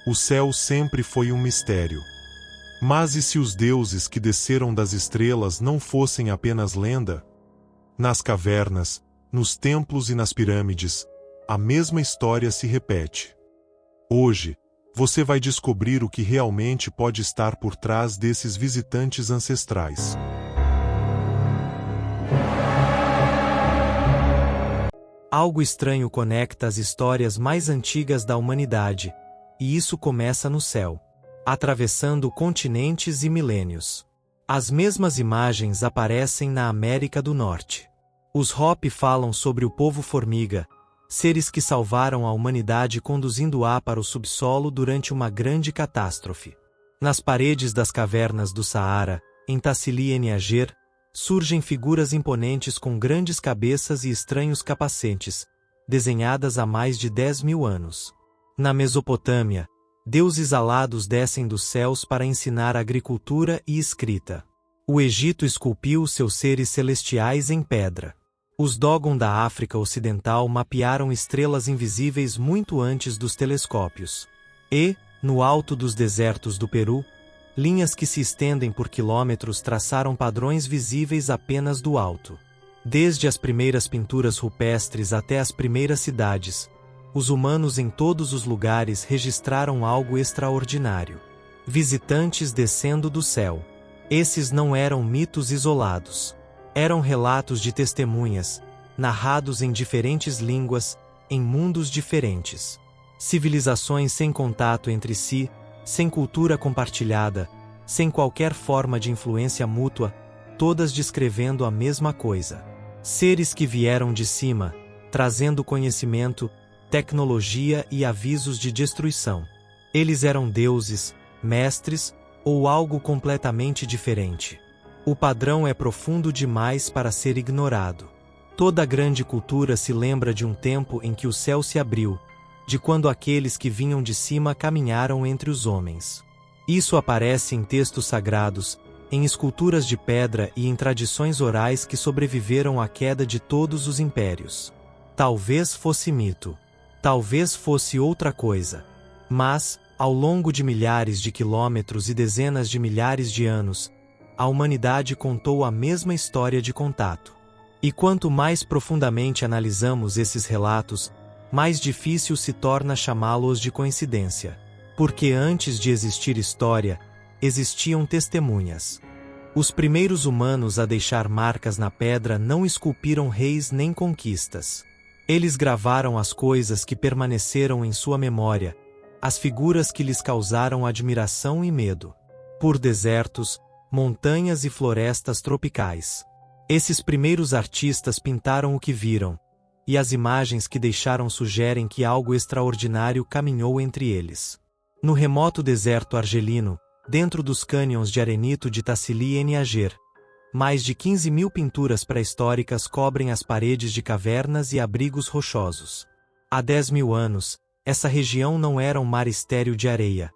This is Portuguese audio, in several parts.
O céu sempre foi um mistério. Mas e se os deuses que desceram das estrelas não fossem apenas lenda? Nas cavernas, nos templos e nas pirâmides, a mesma história se repete. Hoje, você vai descobrir o que realmente pode estar por trás desses visitantes ancestrais. Algo estranho conecta as histórias mais antigas da humanidade, e isso começa no céu, atravessando continentes e milênios. As mesmas imagens aparecem na América do Norte. Os Hopi falam sobre o povo formiga, seres que salvaram a humanidade conduzindo-a para o subsolo durante uma grande catástrofe. Nas paredes das cavernas do Saara, em Tassili e Niager, surgem figuras imponentes com grandes cabeças e estranhos capacetes, desenhadas há mais de 10.000 anos. Na Mesopotâmia, deuses alados descem dos céus para ensinar agricultura e escrita. O Egito esculpiu seus seres celestiais em pedra. Os Dogon da África Ocidental mapearam estrelas invisíveis muito antes dos telescópios. E, no alto dos desertos do Peru, linhas que se estendem por quilômetros traçaram padrões visíveis apenas do alto. Desde as primeiras pinturas rupestres até as primeiras cidades, os humanos em todos os lugares registraram algo extraordinário. Visitantes descendo do céu. Esses não eram mitos isolados. Eram relatos de testemunhas, narrados em diferentes línguas, em mundos diferentes. Civilizações sem contato entre si, sem cultura compartilhada, sem qualquer forma de influência mútua, todas descrevendo a mesma coisa. Seres que vieram de cima, trazendo conhecimento, tecnologia e avisos de destruição. Eles eram deuses, mestres, ou algo completamente diferente. O padrão é profundo demais para ser ignorado. Toda grande cultura se lembra de um tempo em que o céu se abriu, de quando aqueles que vinham de cima caminharam entre os homens. Isso aparece em textos sagrados, em esculturas de pedra e em tradições orais que sobreviveram à queda de todos os impérios. Talvez fosse mito. Talvez fosse outra coisa. Mas, ao longo de milhares de quilômetros e dezenas de milhares de anos, a humanidade contou a mesma história de contato. E quanto mais profundamente analisamos esses relatos, mais difícil se torna chamá-los de coincidência. Porque antes de existir história, existiam testemunhas. Os primeiros humanos a deixar marcas na pedra não esculpiram reis nem conquistas. Eles gravaram as coisas que permaneceram em sua memória, as figuras que lhes causaram admiração e medo. Por desertos, montanhas e florestas tropicais. Esses primeiros artistas pintaram o que viram, e as imagens que deixaram sugerem que algo extraordinário caminhou entre eles. No remoto deserto argelino, dentro dos cânions de arenito de Tassili e Niager, mais de 15.000 pinturas pré-históricas cobrem as paredes de cavernas e abrigos rochosos. Há 10.000 anos, essa região não era um mar estéril de areia,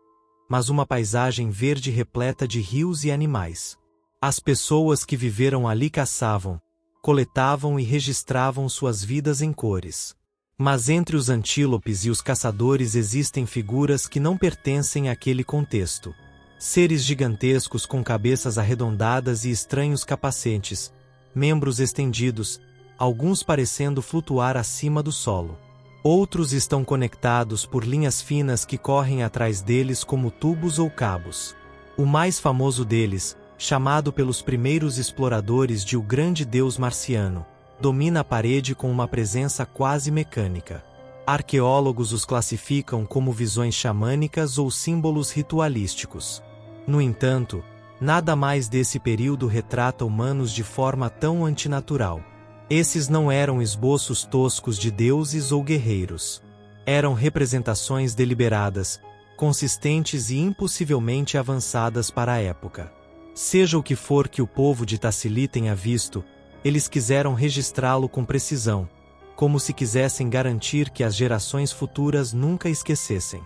mas uma paisagem verde repleta de rios e animais. As pessoas que viveram ali caçavam, coletavam e registravam suas vidas em cores. Mas entre os antílopes e os caçadores existem figuras que não pertencem àquele contexto. Seres gigantescos com cabeças arredondadas e estranhos capacetes, membros estendidos, alguns parecendo flutuar acima do solo. Outros estão conectados por linhas finas que correm atrás deles como tubos ou cabos. O mais famoso deles, chamado pelos primeiros exploradores de o grande deus marciano, domina a parede com uma presença quase mecânica. Arqueólogos os classificam como visões xamânicas ou símbolos ritualísticos. No entanto, nada mais desse período retrata humanos de forma tão antinatural. Esses não eram esboços toscos de deuses ou guerreiros. Eram representações deliberadas, consistentes e impossivelmente avançadas para a época. Seja o que for que o povo de Tassili tenha visto, eles quiseram registrá-lo com precisão, como se quisessem garantir que as gerações futuras nunca esquecessem.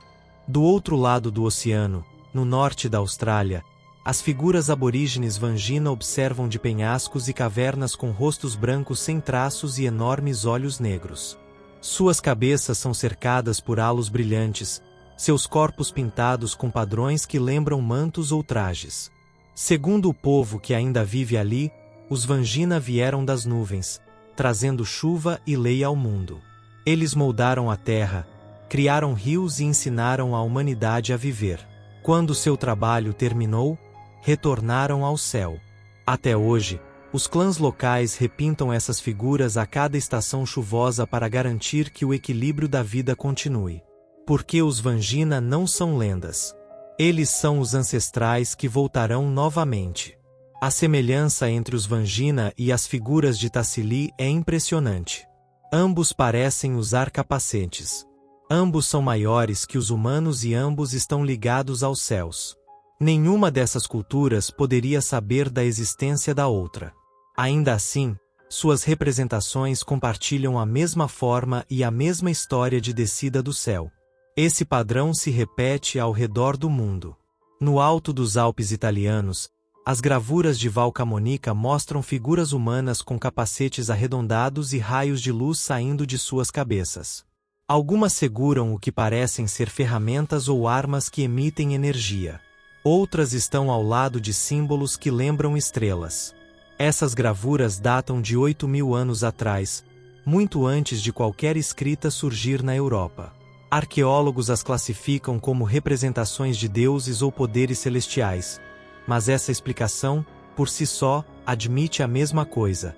Do outro lado do oceano, no norte da Austrália, as figuras aborígenes Vangina observam de penhascos e cavernas com rostos brancos sem traços e enormes olhos negros. Suas cabeças são cercadas por halos brilhantes, seus corpos pintados com padrões que lembram mantos ou trajes. Segundo o povo que ainda vive ali, os Vangina vieram das nuvens, trazendo chuva e lei ao mundo. Eles moldaram a terra, criaram rios e ensinaram a humanidade a viver. Quando seu trabalho terminou, retornaram ao céu. Até hoje, os clãs locais repintam essas figuras a cada estação chuvosa para garantir que o equilíbrio da vida continue. Porque os Vangina não são lendas. Eles são os ancestrais que voltarão novamente. A semelhança entre os Vangina e as figuras de Tassili é impressionante. Ambos parecem usar capacetes. Ambos são maiores que os humanos e ambos estão ligados aos céus. Nenhuma dessas culturas poderia saber da existência da outra. Ainda assim, suas representações compartilham a mesma forma e a mesma história de descida do céu. Esse padrão se repete ao redor do mundo. No alto dos Alpes italianos, as gravuras de Val Camonica mostram figuras humanas com capacetes arredondados e raios de luz saindo de suas cabeças. Algumas seguram o que parecem ser ferramentas ou armas que emitem energia. Outras estão ao lado de símbolos que lembram estrelas. Essas gravuras datam de 8.000 anos atrás, muito antes de qualquer escrita surgir na Europa. Arqueólogos as classificam como representações de deuses ou poderes celestiais, mas essa explicação, por si só, admite a mesma coisa.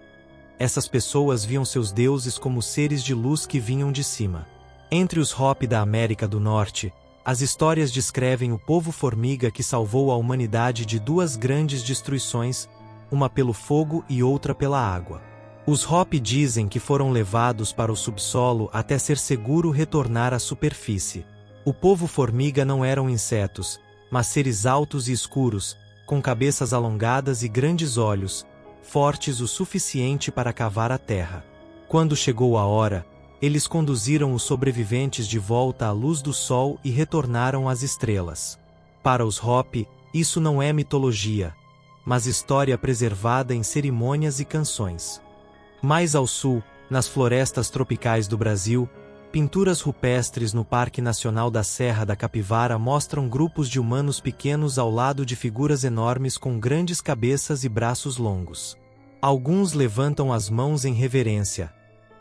Essas pessoas viam seus deuses como seres de luz que vinham de cima. Entre os Hopi da América do Norte, as histórias descrevem o povo formiga que salvou a humanidade de duas grandes destruições, uma pelo fogo e outra pela água. Os Hopi dizem que foram levados para o subsolo até ser seguro retornar à superfície. O povo formiga não eram insetos, mas seres altos e escuros, com cabeças alongadas e grandes olhos, fortes o suficiente para cavar a terra. Quando chegou a hora, eles conduziram os sobreviventes de volta à luz do sol e retornaram às estrelas. Para os Hopi, isso não é mitologia, mas história preservada em cerimônias e canções. Mais ao sul, nas florestas tropicais do Brasil, pinturas rupestres no Parque Nacional da Serra da Capivara mostram grupos de humanos pequenos ao lado de figuras enormes com grandes cabeças e braços longos. Alguns levantam as mãos em reverência.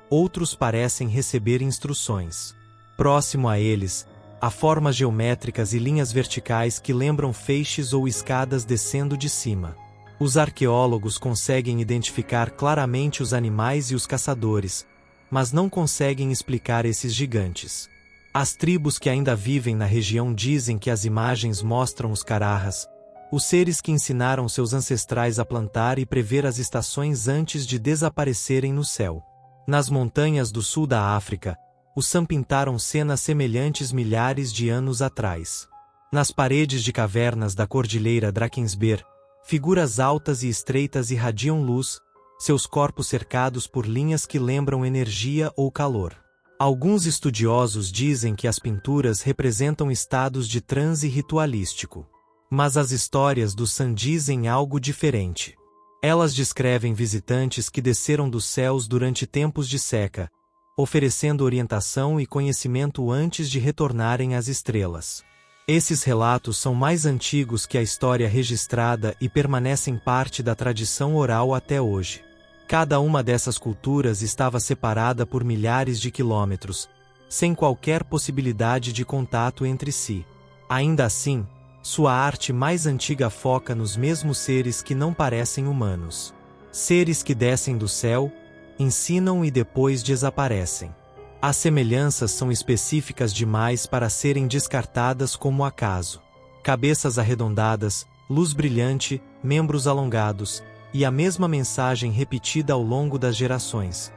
Outros parecem receber instruções. Próximo a eles, há formas geométricas e linhas verticais que lembram feixes ou escadas descendo de cima. Os arqueólogos conseguem identificar claramente os animais e os caçadores, mas não conseguem explicar esses gigantes. As tribos que ainda vivem na região dizem que as imagens mostram os cararras, os seres que ensinaram seus ancestrais a plantar e prever as estações antes de desaparecerem no céu. Nas montanhas do sul da África, os Sam pintaram cenas semelhantes milhares de anos atrás. Nas paredes de cavernas da Cordilheira Drakensberg, figuras altas e estreitas irradiam luz, seus corpos cercados por linhas que lembram energia ou calor. Alguns estudiosos dizem que as pinturas representam estados de transe ritualístico. Mas as histórias do Sam dizem algo diferente. Elas descrevem visitantes que desceram dos céus durante tempos de seca, oferecendo orientação e conhecimento antes de retornarem às estrelas. Esses relatos são mais antigos que a história registrada e permanecem parte da tradição oral até hoje. Cada uma dessas culturas estava separada por milhares de quilômetros, sem qualquer possibilidade de contato entre si. Ainda assim, sua arte mais antiga foca nos mesmos seres que não parecem humanos. Seres que descem do céu, ensinam e depois desaparecem. As semelhanças são específicas demais para serem descartadas como acaso. Cabeças arredondadas, luz brilhante, membros alongados, e a mesma mensagem repetida ao longo das gerações: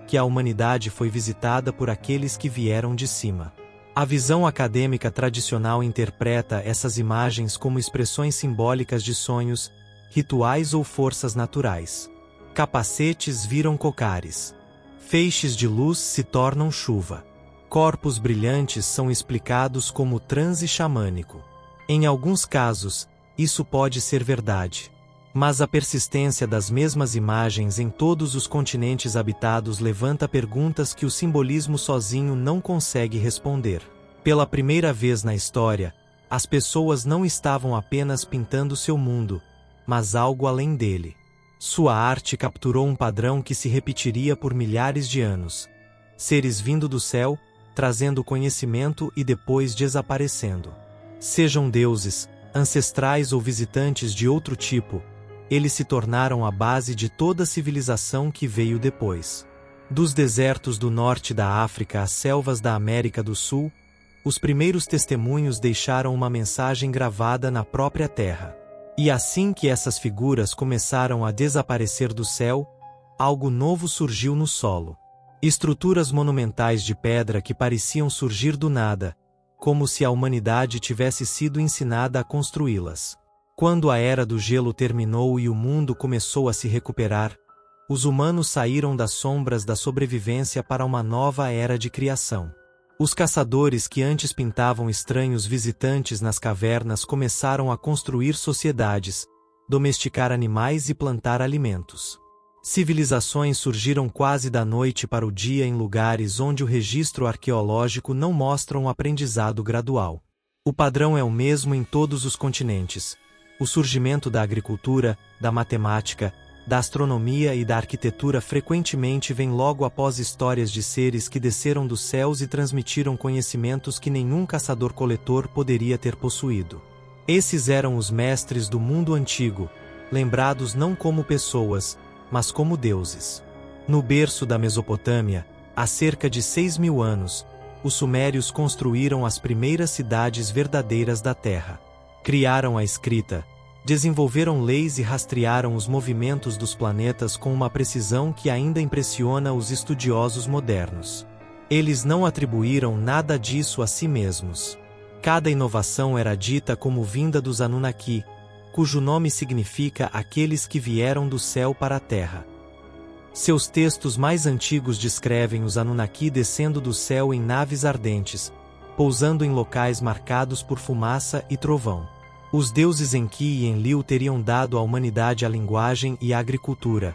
que a humanidade foi visitada por aqueles que vieram de cima. A visão acadêmica tradicional interpreta essas imagens como expressões simbólicas de sonhos, rituais ou forças naturais. Capacetes viram cocares. Feixes de luz se tornam chuva. Corpos brilhantes são explicados como transe xamânico. Em alguns casos, isso pode ser verdade. Mas a persistência das mesmas imagens em todos os continentes habitados levanta perguntas que o simbolismo sozinho não consegue responder. Pela primeira vez na história, as pessoas não estavam apenas pintando seu mundo, mas algo além dele. Sua arte capturou um padrão que se repetiria por milhares de anos. Seres vindo do céu, trazendo conhecimento e depois desaparecendo. Sejam deuses, ancestrais ou visitantes de outro tipo, eles se tornaram a base de toda civilização que veio depois. Dos desertos do norte da África às selvas da América do Sul, os primeiros testemunhos deixaram uma mensagem gravada na própria terra. E assim que essas figuras começaram a desaparecer do céu, algo novo surgiu no solo. Estruturas monumentais de pedra que pareciam surgir do nada, como se a humanidade tivesse sido ensinada a construí-las. Quando a era do gelo terminou e o mundo começou a se recuperar, os humanos saíram das sombras da sobrevivência para uma nova era de criação. Os caçadores que antes pintavam estranhos visitantes nas cavernas começaram a construir sociedades, domesticar animais e plantar alimentos. Civilizações surgiram quase da noite para o dia em lugares onde o registro arqueológico não mostra um aprendizado gradual. O padrão é o mesmo em todos os continentes. O surgimento da agricultura, da matemática, da astronomia e da arquitetura frequentemente vem logo após histórias de seres que desceram dos céus e transmitiram conhecimentos que nenhum caçador-coletor poderia ter possuído. Esses eram os mestres do mundo antigo, lembrados não como pessoas, mas como deuses. No berço da Mesopotâmia, há cerca de 6.000 anos, os sumérios construíram as primeiras cidades verdadeiras da Terra. Criaram a escrita, desenvolveram leis e rastrearam os movimentos dos planetas com uma precisão que ainda impressiona os estudiosos modernos. Eles não atribuíram nada disso a si mesmos. Cada inovação era dita como vinda dos Anunnaki, cujo nome significa aqueles que vieram do céu para a terra. Seus textos mais antigos descrevem os Anunnaki descendo do céu em naves ardentes, pousando em locais marcados por fumaça e trovão. Os deuses Enki e Enlil teriam dado à humanidade a linguagem e a agricultura,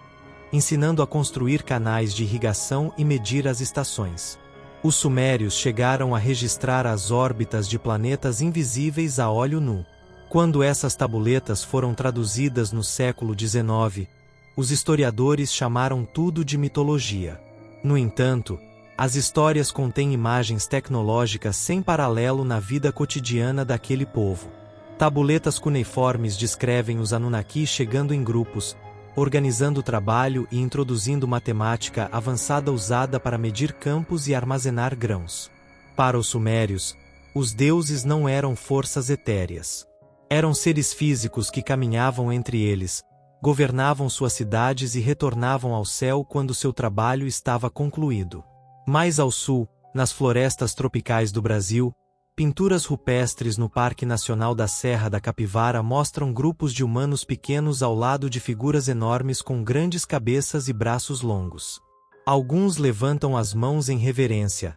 ensinando a construir canais de irrigação e medir as estações. Os sumérios chegaram a registrar as órbitas de planetas invisíveis a olho nu. Quando essas tabuletas foram traduzidas no século XIX, os historiadores chamaram tudo de mitologia. No entanto, as histórias contêm imagens tecnológicas sem paralelo na vida cotidiana daquele povo. Tabuletas cuneiformes descrevem os Anunnaki chegando em grupos, organizando o trabalho e introduzindo matemática avançada usada para medir campos e armazenar grãos. Para os sumérios, os deuses não eram forças etéreas. Eram seres físicos que caminhavam entre eles, governavam suas cidades e retornavam ao céu quando seu trabalho estava concluído. Mais ao sul, nas florestas tropicais do Brasil, pinturas rupestres no Parque Nacional da Serra da Capivara mostram grupos de humanos pequenos ao lado de figuras enormes com grandes cabeças e braços longos. Alguns levantam as mãos em reverência.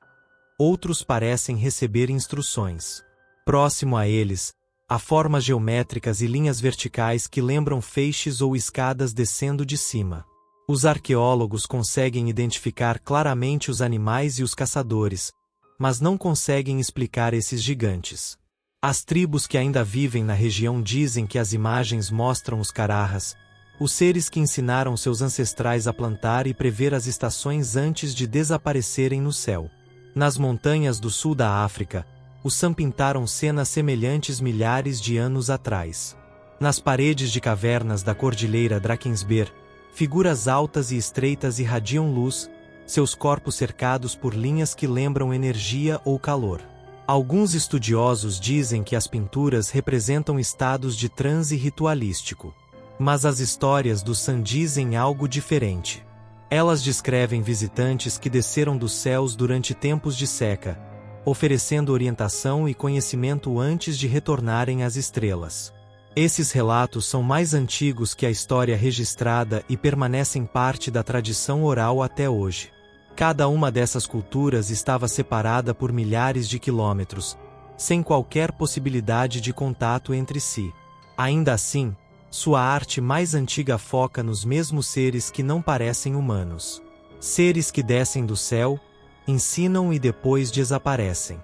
Outros parecem receber instruções. Próximo a eles, há formas geométricas e linhas verticais que lembram feixes ou escadas descendo de cima. Os arqueólogos conseguem identificar claramente os animais e os caçadores, mas não conseguem explicar esses gigantes. As tribos que ainda vivem na região dizem que as imagens mostram os cararras, os seres que ensinaram seus ancestrais a plantar e prever as estações antes de desaparecerem no céu. Nas montanhas do sul da África, os Sam pintaram cenas semelhantes milhares de anos atrás. Nas paredes de cavernas da Cordilheira Drakensberg, figuras altas e estreitas irradiam luz, seus corpos cercados por linhas que lembram energia ou calor. Alguns estudiosos dizem que as pinturas representam estados de transe ritualístico. Mas as histórias dos Sam dizem algo diferente. Elas descrevem visitantes que desceram dos céus durante tempos de seca, oferecendo orientação e conhecimento antes de retornarem às estrelas. Esses relatos são mais antigos que a história registrada e permanecem parte da tradição oral até hoje. Cada uma dessas culturas estava separada por milhares de quilômetros, sem qualquer possibilidade de contato entre si. Ainda assim, sua arte mais antiga foca nos mesmos seres que não parecem humanos. Seres que descem do céu, ensinam e depois desaparecem.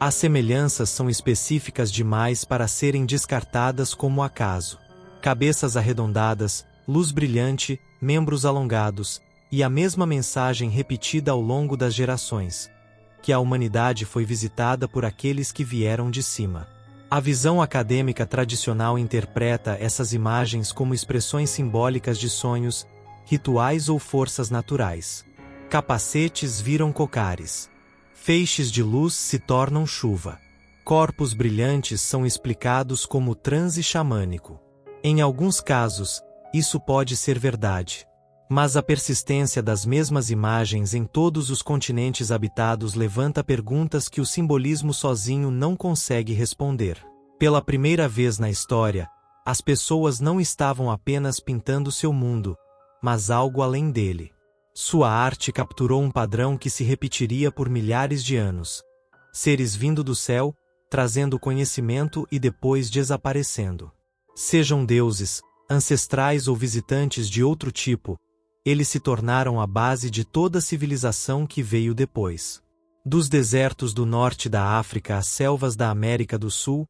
As semelhanças são específicas demais para serem descartadas como acaso. Cabeças arredondadas, luz brilhante, membros alongados, e a mesma mensagem repetida ao longo das gerações: que a humanidade foi visitada por aqueles que vieram de cima. A visão acadêmica tradicional interpreta essas imagens como expressões simbólicas de sonhos, rituais ou forças naturais. Capacetes viram cocares. Feixes de luz se tornam chuva. Corpos brilhantes são explicados como transe xamânico. Em alguns casos, isso pode ser verdade. Mas a persistência das mesmas imagens em todos os continentes habitados levanta perguntas que o simbolismo sozinho não consegue responder. Pela primeira vez na história, as pessoas não estavam apenas pintando seu mundo, mas algo além dele. Sua arte capturou um padrão que se repetiria por milhares de anos. Seres vindo do céu, trazendo conhecimento e depois desaparecendo. Sejam deuses, ancestrais ou visitantes de outro tipo, eles se tornaram a base de toda a civilização que veio depois. Dos desertos do norte da África às selvas da América do Sul,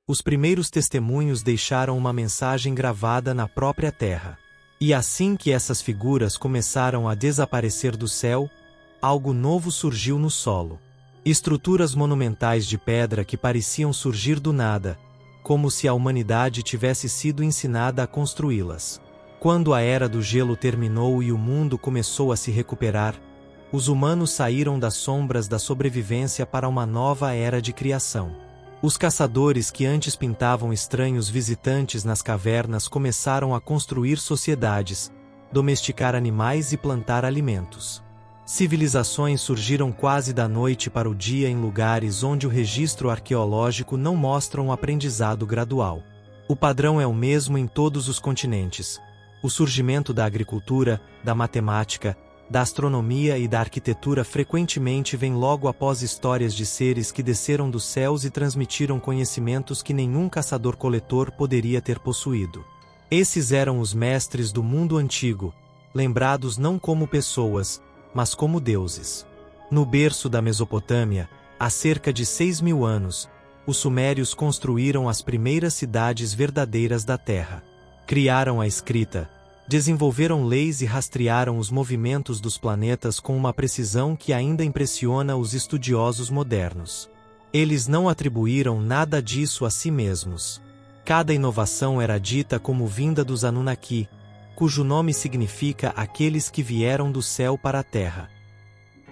os primeiros testemunhos deixaram uma mensagem gravada na própria terra. E assim que essas figuras começaram a desaparecer do céu, algo novo surgiu no solo. Estruturas monumentais de pedra que pareciam surgir do nada, como se a humanidade tivesse sido ensinada a construí-las. Quando a era do gelo terminou e o mundo começou a se recuperar, os humanos saíram das sombras da sobrevivência para uma nova era de criação. Os caçadores que antes pintavam estranhos visitantes nas cavernas começaram a construir sociedades, domesticar animais e plantar alimentos. Civilizações surgiram quase da noite para o dia em lugares onde o registro arqueológico não mostra um aprendizado gradual. O padrão é o mesmo em todos os continentes. O surgimento da agricultura, da matemática, da astronomia e da arquitetura frequentemente vem logo após histórias de seres que desceram dos céus e transmitiram conhecimentos que nenhum caçador-coletor poderia ter possuído. Esses eram os mestres do mundo antigo, lembrados não como pessoas, mas como deuses. No berço da Mesopotâmia, há cerca de 6.000 anos, os sumérios construíram as primeiras cidades verdadeiras da Terra. Criaram a escrita, desenvolveram leis e rastrearam os movimentos dos planetas com uma precisão que ainda impressiona os estudiosos modernos. Eles não atribuíram nada disso a si mesmos. Cada inovação era dita como vinda dos Anunnaki, cujo nome significa aqueles que vieram do céu para a terra.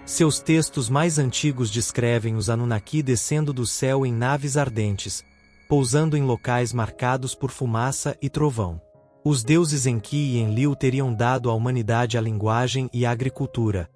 Seus textos mais antigos descrevem os Anunnaki descendo do céu em naves ardentes, pousando em locais marcados por fumaça e trovão. Os deuses Enki e Enlil teriam dado à humanidade a linguagem e a agricultura,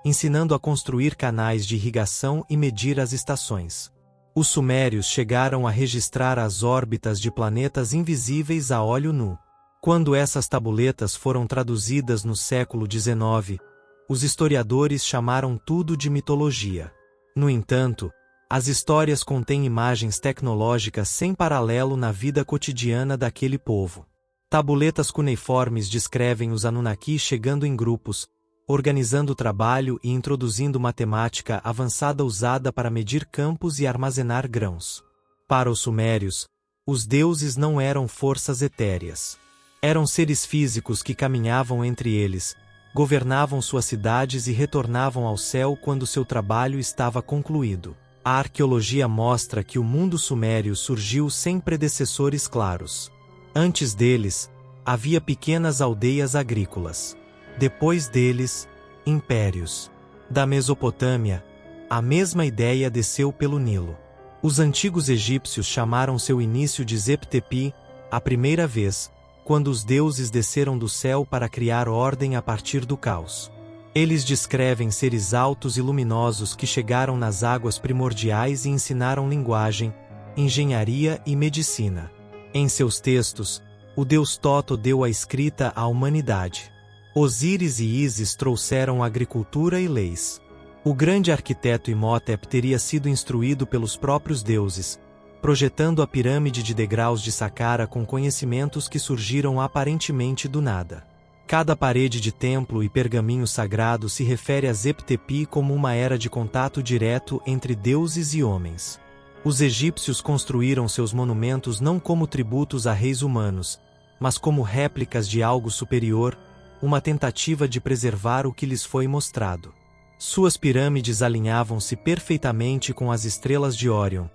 ensinando a construir canais de irrigação e medir as estações. Os sumérios chegaram a registrar as órbitas de planetas invisíveis a olho nu. Quando essas tabuletas foram traduzidas no século XIX, os historiadores chamaram tudo de mitologia. No entanto, as histórias contêm imagens tecnológicas sem paralelo na vida cotidiana daquele povo. Tabuletas cuneiformes descrevem os Anunnaki chegando em grupos, organizando o trabalho e introduzindo matemática avançada usada para medir campos e armazenar grãos. Para os sumérios, os deuses não eram forças etéreas. Eram seres físicos que caminhavam entre eles, governavam suas cidades e retornavam ao céu quando seu trabalho estava concluído. A arqueologia mostra que o mundo sumério surgiu sem predecessores claros. Antes deles, havia pequenas aldeias agrícolas. Depois deles, impérios. Da Mesopotâmia, a mesma ideia desceu pelo Nilo. Os antigos egípcios chamaram seu início de Zep-Tepi, a primeira vez, quando os deuses desceram do céu para criar ordem a partir do caos. Eles descrevem seres altos e luminosos que chegaram nas águas primordiais e ensinaram linguagem, engenharia e medicina. Em seus textos, o deus Toto deu a escrita à humanidade. Osíris e Ísis trouxeram agricultura e leis. O grande arquiteto Imhotep teria sido instruído pelos próprios deuses, projetando a pirâmide de degraus de Saqqara com conhecimentos que surgiram aparentemente do nada. Cada parede de templo e pergaminho sagrado se refere a Zep-Tepi como uma era de contato direto entre deuses e homens. Os egípcios construíram seus monumentos não como tributos a reis humanos, mas como réplicas de algo superior, uma tentativa de preservar o que lhes foi mostrado. Suas pirâmides alinhavam-se perfeitamente com as estrelas de Órion,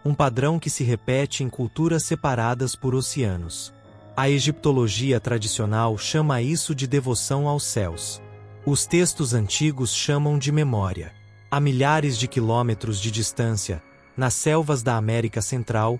um padrão que se repete em culturas separadas por oceanos. A egiptologia tradicional chama isso de devoção aos céus. Os textos antigos chamam de memória. A milhares de quilômetros de distância, nas selvas da América Central,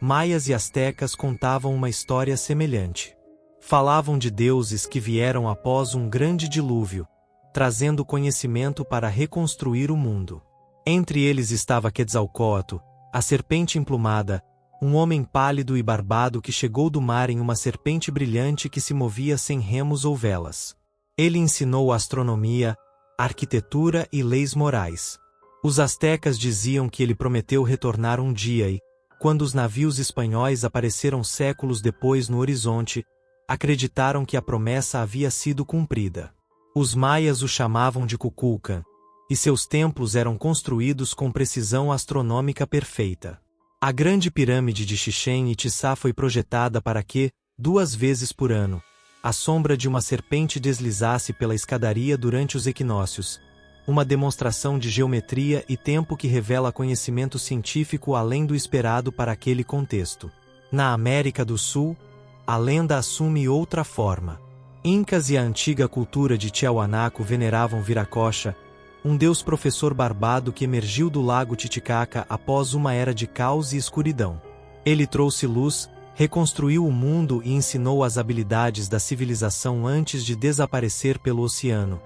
maias e astecas contavam uma história semelhante. Falavam de deuses que vieram após um grande dilúvio, trazendo conhecimento para reconstruir o mundo. Entre eles estava Quetzalcóatl, a serpente emplumada, um homem pálido e barbado que chegou do mar em uma serpente brilhante que se movia sem remos ou velas. Ele ensinou astronomia, arquitetura e leis morais. Os astecas diziam que ele prometeu retornar um dia e, quando os navios espanhóis apareceram séculos depois no horizonte, acreditaram que a promessa havia sido cumprida. Os maias o chamavam de Kukulkan, e seus templos eram construídos com precisão astronômica perfeita. A grande pirâmide de Chichén Itzá foi projetada para que, 2 vezes por ano, a sombra de uma serpente deslizasse pela escadaria durante os equinócios, uma demonstração de geometria e tempo que revela conhecimento científico além do esperado para aquele contexto. Na América do Sul, a lenda assume outra forma. Incas e a antiga cultura de Tiahuanaco veneravam Viracocha, um deus professor barbado que emergiu do lago Titicaca após uma era de caos e escuridão. Ele trouxe luz, reconstruiu o mundo e ensinou as habilidades da civilização antes de desaparecer pelo oceano,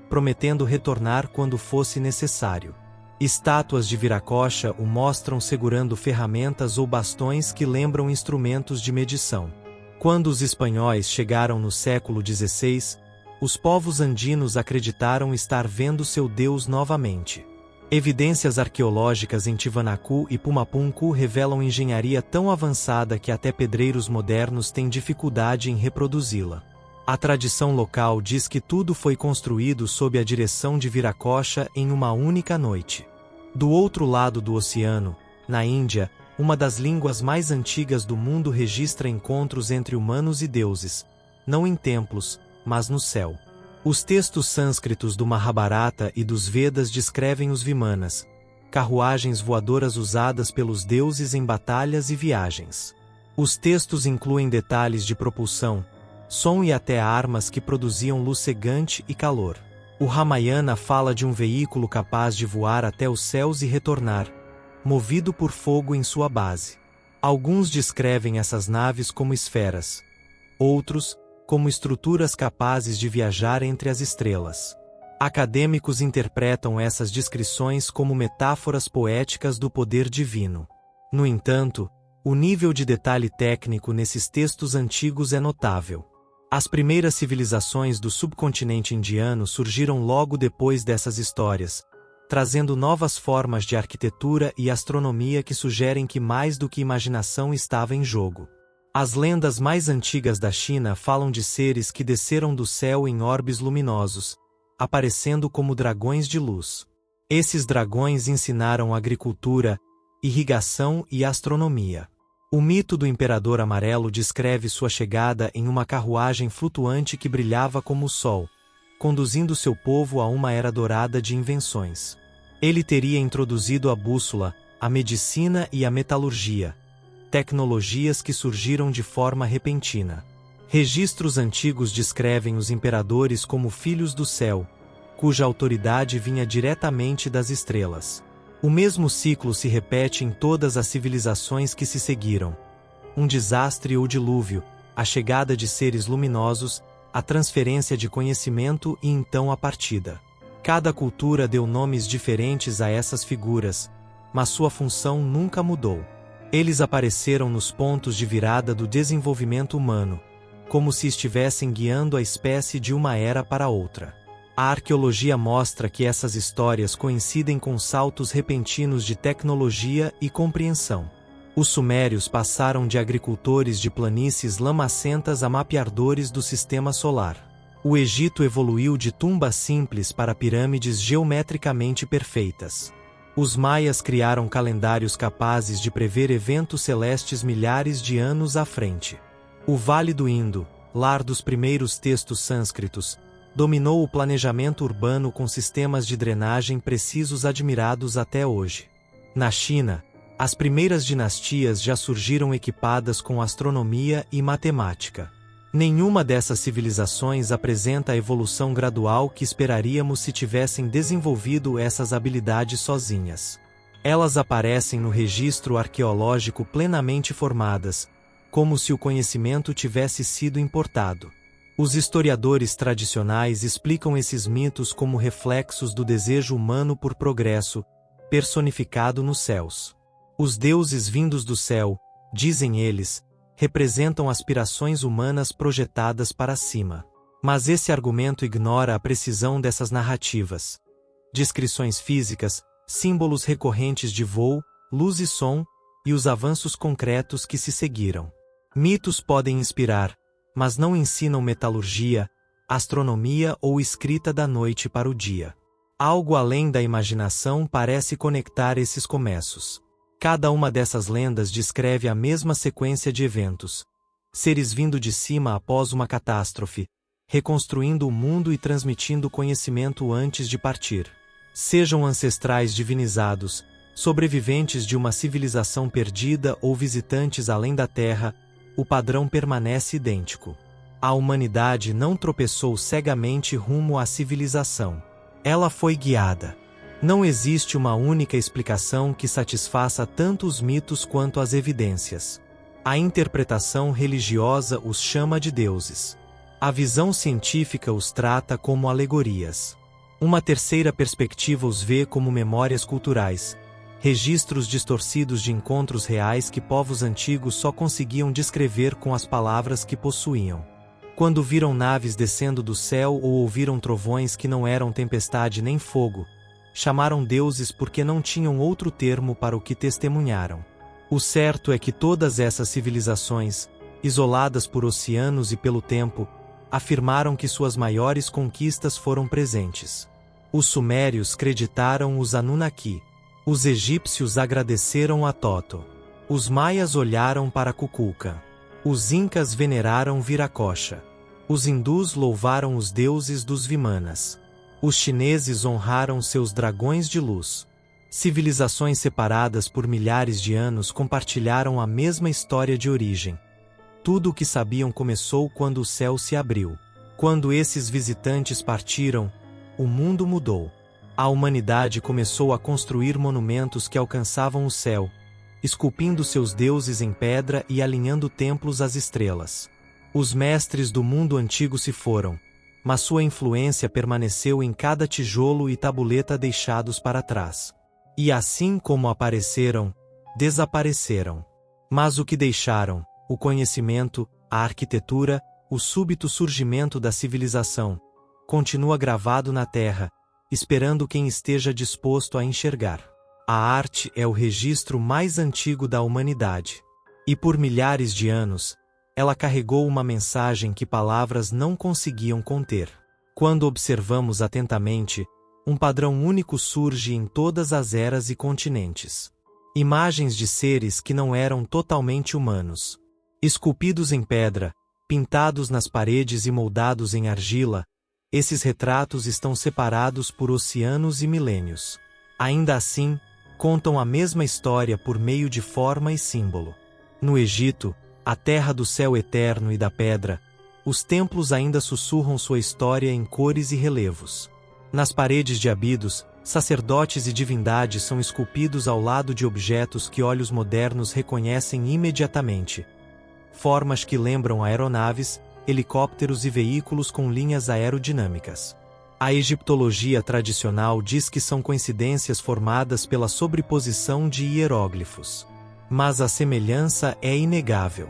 prometendo retornar quando fosse necessário. Estátuas de Viracocha o mostram segurando ferramentas ou bastões que lembram instrumentos de medição. Quando os espanhóis chegaram no século XVI, os povos andinos acreditaram estar vendo seu Deus novamente. Evidências arqueológicas em Tiwanaku e Pumapunku revelam engenharia tão avançada que até pedreiros modernos têm dificuldade em reproduzi-la. A tradição local diz que tudo foi construído sob a direção de Viracocha em uma única noite. Do outro lado do oceano, na Índia, uma das línguas mais antigas do mundo registra encontros entre humanos e deuses, não em templos, mas no céu. Os textos sânscritos do Mahabharata e dos Vedas descrevem os Vimanas, carruagens voadoras usadas pelos deuses em batalhas e viagens. Os textos incluem detalhes de propulsão, som e até armas que produziam luz cegante e calor. O Ramayana fala de um veículo capaz de voar até os céus e retornar, movido por fogo em sua base. Alguns descrevem essas naves como esferas, outros, como estruturas capazes de viajar entre as estrelas. Acadêmicos interpretam essas descrições como metáforas poéticas do poder divino. No entanto, o nível de detalhe técnico nesses textos antigos é notável. As primeiras civilizações do subcontinente indiano surgiram logo depois dessas histórias, trazendo novas formas de arquitetura e astronomia que sugerem que mais do que imaginação estava em jogo. As lendas mais antigas da China falam de seres que desceram do céu em orbes luminosos, aparecendo como dragões de luz. Esses dragões ensinaram agricultura, irrigação e astronomia. O mito do Imperador Amarelo descreve sua chegada em uma carruagem flutuante que brilhava como o sol, conduzindo seu povo a uma era dourada de invenções. Ele teria introduzido a bússola, a medicina e a metalurgia, tecnologias que surgiram de forma repentina. Registros antigos descrevem os imperadores como filhos do céu, cuja autoridade vinha diretamente das estrelas. O mesmo ciclo se repete em todas as civilizações que se seguiram. Um desastre ou dilúvio, a chegada de seres luminosos, a transferência de conhecimento e então a partida. Cada cultura deu nomes diferentes a essas figuras, mas sua função nunca mudou. Eles apareceram nos pontos de virada do desenvolvimento humano, como se estivessem guiando a espécie de uma era para outra. A arqueologia mostra que essas histórias coincidem com saltos repentinos de tecnologia e compreensão. Os sumérios passaram de agricultores de planícies lamacentas a mapeadores do sistema solar. O Egito evoluiu de tumbas simples para pirâmides geometricamente perfeitas. Os maias criaram calendários capazes de prever eventos celestes milhares de anos à frente. O Vale do Indo, lar dos primeiros textos sânscritos, dominou o planejamento urbano com sistemas de drenagem precisos admirados até hoje. Na China, as primeiras dinastias já surgiram equipadas com astronomia e matemática. Nenhuma dessas civilizações apresenta a evolução gradual que esperaríamos se tivessem desenvolvido essas habilidades sozinhas. Elas aparecem no registro arqueológico plenamente formadas, como se o conhecimento tivesse sido importado. Os historiadores tradicionais explicam esses mitos como reflexos do desejo humano por progresso, personificado nos céus. Os deuses vindos do céu, dizem eles, representam aspirações humanas projetadas para cima. Mas esse argumento ignora a precisão dessas narrativas. Descrições físicas, símbolos recorrentes de voo, luz e som, e os avanços concretos que se seguiram. Mitos podem inspirar, mas não ensinam metalurgia, astronomia ou escrita da noite para o dia. Algo além da imaginação parece conectar esses começos. Cada uma dessas lendas descreve a mesma sequência de eventos. Seres vindo de cima após uma catástrofe, reconstruindo o mundo e transmitindo conhecimento antes de partir. Sejam ancestrais divinizados, sobreviventes de uma civilização perdida ou visitantes além da Terra, o padrão permanece idêntico. A humanidade não tropeçou cegamente rumo à civilização. Ela foi guiada. Não existe uma única explicação que satisfaça tanto os mitos quanto as evidências. A interpretação religiosa os chama de deuses. A visão científica os trata como alegorias. Uma terceira perspectiva os vê como memórias culturais, registros distorcidos de encontros reais que povos antigos só conseguiam descrever com as palavras que possuíam. Quando viram naves descendo do céu ou ouviram trovões que não eram tempestade nem fogo, chamaram deuses porque não tinham outro termo para o que testemunharam. O certo é que todas essas civilizações, isoladas por oceanos e pelo tempo, afirmaram que suas maiores conquistas foram presentes. Os sumérios creditaram os Anunnaki. Os egípcios agradeceram a Toto. Os maias olharam para Kukulkan. Os incas veneraram Viracocha. Os hindus louvaram os deuses dos Vimanas. Os chineses honraram seus dragões de luz. Civilizações separadas por milhares de anos compartilharam a mesma história de origem. Tudo o que sabiam começou quando o céu se abriu. Quando esses visitantes partiram, o mundo mudou. A humanidade começou a construir monumentos que alcançavam o céu, esculpindo seus deuses em pedra e alinhando templos às estrelas. Os mestres do mundo antigo se foram, mas sua influência permaneceu em cada tijolo e tabuleta deixados para trás. E assim como apareceram, desapareceram. Mas o que deixaram, o conhecimento, a arquitetura, o súbito surgimento da civilização, continua gravado na terra, esperando quem esteja disposto a enxergar. A arte é o registro mais antigo da humanidade. E por milhares de anos, ela carregou uma mensagem que palavras não conseguiam conter. Quando observamos atentamente, um padrão único surge em todas as eras e continentes. Imagens de seres que não eram totalmente humanos. Esculpidos em pedra, pintados nas paredes e moldados em argila, esses retratos estão separados por oceanos e milênios. Ainda assim, contam a mesma história por meio de forma e símbolo. No Egito, a terra do céu eterno e da pedra, os templos ainda sussurram sua história em cores e relevos. Nas paredes de Abidos, sacerdotes e divindades são esculpidos ao lado de objetos que olhos modernos reconhecem imediatamente. Formas que lembram aeronaves, helicópteros e veículos com linhas aerodinâmicas. A egiptologia tradicional diz que são coincidências formadas pela sobreposição de hieróglifos. Mas a semelhança é inegável.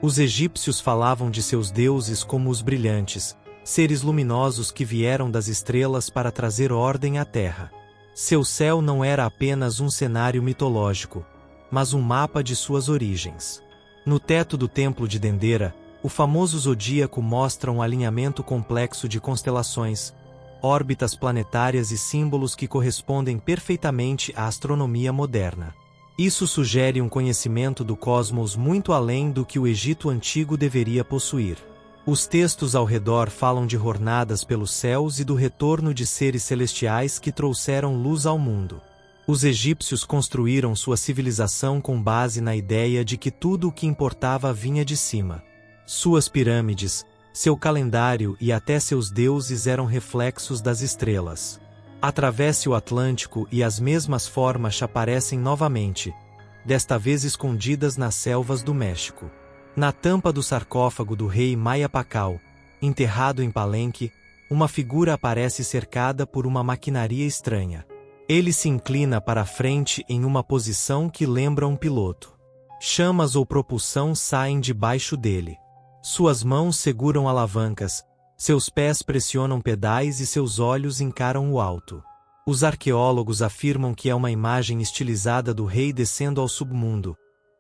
Os egípcios falavam de seus deuses como os brilhantes, seres luminosos que vieram das estrelas para trazer ordem à terra. Seu céu não era apenas um cenário mitológico, mas um mapa de suas origens. No teto do templo de Dendera, o famoso zodíaco mostra um alinhamento complexo de constelações, órbitas planetárias e símbolos que correspondem perfeitamente à astronomia moderna. Isso sugere um conhecimento do cosmos muito além do que o Egito Antigo deveria possuir. Os textos ao redor falam de jornadas pelos céus e do retorno de seres celestiais que trouxeram luz ao mundo. Os egípcios construíram sua civilização com base na ideia de que tudo o que importava vinha de cima. Suas pirâmides, seu calendário e até seus deuses eram reflexos das estrelas. Atravesse o Atlântico e as mesmas formas aparecem novamente, desta vez escondidas nas selvas do México. Na tampa do sarcófago do rei Maia Pakal, enterrado em Palenque, uma figura aparece cercada por uma maquinaria estranha. Ele se inclina para a frente em uma posição que lembra um piloto. Chamas ou propulsão saem debaixo dele. Suas mãos seguram alavancas, seus pés pressionam pedais e seus olhos encaram o alto. Os arqueólogos afirmam que é uma imagem estilizada do rei descendo ao submundo,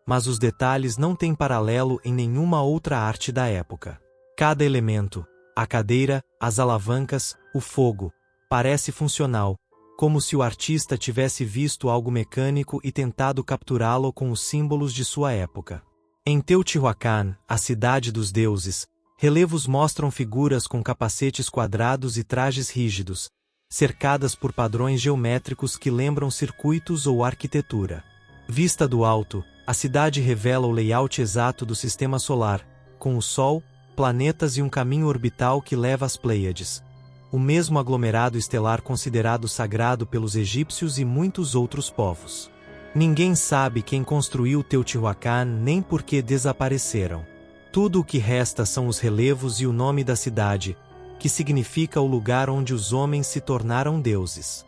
mas os detalhes não têm paralelo em nenhuma outra arte da época. Cada elemento, a cadeira, as alavancas, o fogo, parece funcional, como se o artista tivesse visto algo mecânico e tentado capturá-lo com os símbolos de sua época. Em Teotihuacan, a cidade dos deuses, relevos mostram figuras com capacetes quadrados e trajes rígidos, cercadas por padrões geométricos que lembram circuitos ou arquitetura. Vista do alto, a cidade revela o layout exato do sistema solar, com o Sol, planetas e um caminho orbital que leva às Pleiades, o mesmo aglomerado estelar considerado sagrado pelos egípcios e muitos outros povos. Ninguém sabe quem construiu Teotihuacan nem por que desapareceram. Tudo o que resta são os relevos e o nome da cidade, que significa o lugar onde os homens se tornaram deuses.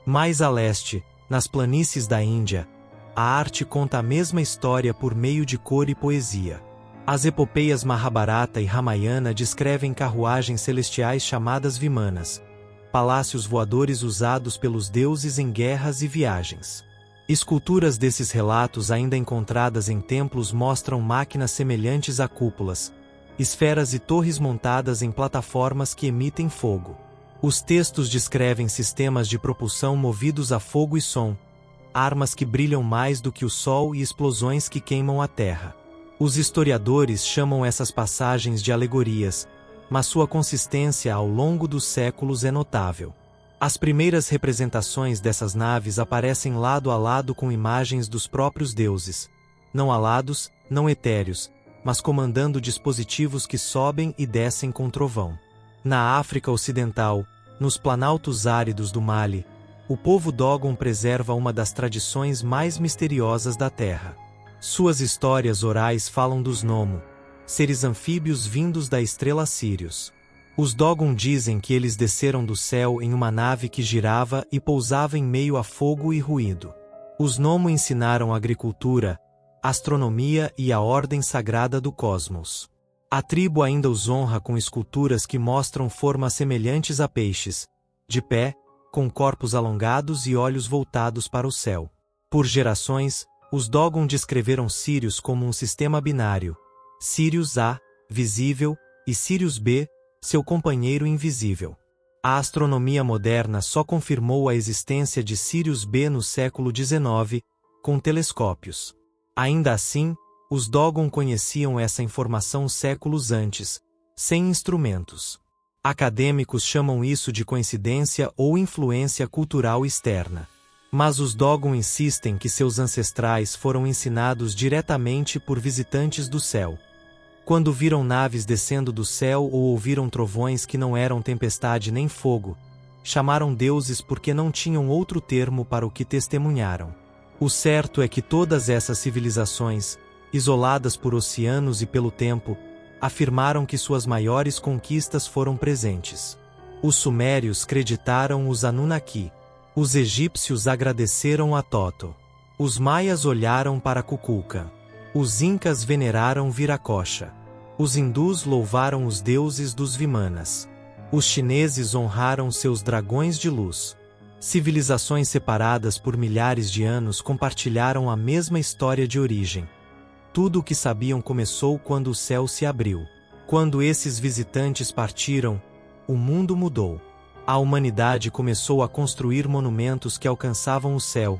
Mais a leste, nas planícies da Índia, a arte conta a mesma história por meio de cor e poesia. As epopeias Mahabharata e Ramayana descrevem carruagens celestiais chamadas Vimanas, palácios voadores usados pelos deuses em guerras e viagens. Esculturas desses relatos ainda encontradas em templos mostram máquinas semelhantes a cúpulas, esferas e torres montadas em plataformas que emitem fogo. Os textos descrevem sistemas de propulsão movidos a fogo e som, armas que brilham mais do que o sol e explosões que queimam a terra. Os historiadores chamam essas passagens de alegorias, mas sua consistência ao longo dos séculos é notável. As primeiras representações dessas naves aparecem lado a lado com imagens dos próprios deuses, não alados, não etéreos, mas comandando dispositivos que sobem e descem com trovão. Na África Ocidental, nos planaltos áridos do Mali, o povo Dogon preserva uma das tradições mais misteriosas da Terra. Suas histórias orais falam dos Nomo, seres anfíbios vindos da estrela Sirius. Os Dogon dizem que eles desceram do céu em uma nave que girava e pousava em meio a fogo e ruído. Os Nomo ensinaram agricultura, astronomia e a ordem sagrada do cosmos. A tribo ainda os honra com esculturas que mostram formas semelhantes a peixes, de pé, com corpos alongados e olhos voltados para o céu. Por gerações, os Dogon descreveram Sirius como um sistema binário, Sirius A, visível, e Sirius B, seu companheiro invisível. A astronomia moderna só confirmou a existência de Sirius B no século XIX, com telescópios. Ainda assim, os Dogon conheciam essa informação séculos antes, sem instrumentos. Acadêmicos chamam isso de coincidência ou influência cultural externa. Mas os Dogon insistem que seus ancestrais foram ensinados diretamente por visitantes do céu. Quando viram naves descendo do céu ou ouviram trovões que não eram tempestade nem fogo, chamaram deuses porque não tinham outro termo para o que testemunharam. O certo é que todas essas civilizações, isoladas por oceanos e pelo tempo, afirmaram que suas maiores conquistas foram presentes. Os sumérios creditaram os Anunnaki. Os egípcios agradeceram a Toto. Os maias olharam para Kukulkan. Os incas veneraram Viracocha. Os hindus louvaram os deuses dos Vimanas. Os chineses honraram seus dragões de luz. Civilizações separadas por milhares de anos compartilharam a mesma história de origem. Tudo o que sabiam começou quando o céu se abriu. Quando esses visitantes partiram, o mundo mudou. A humanidade começou a construir monumentos que alcançavam o céu,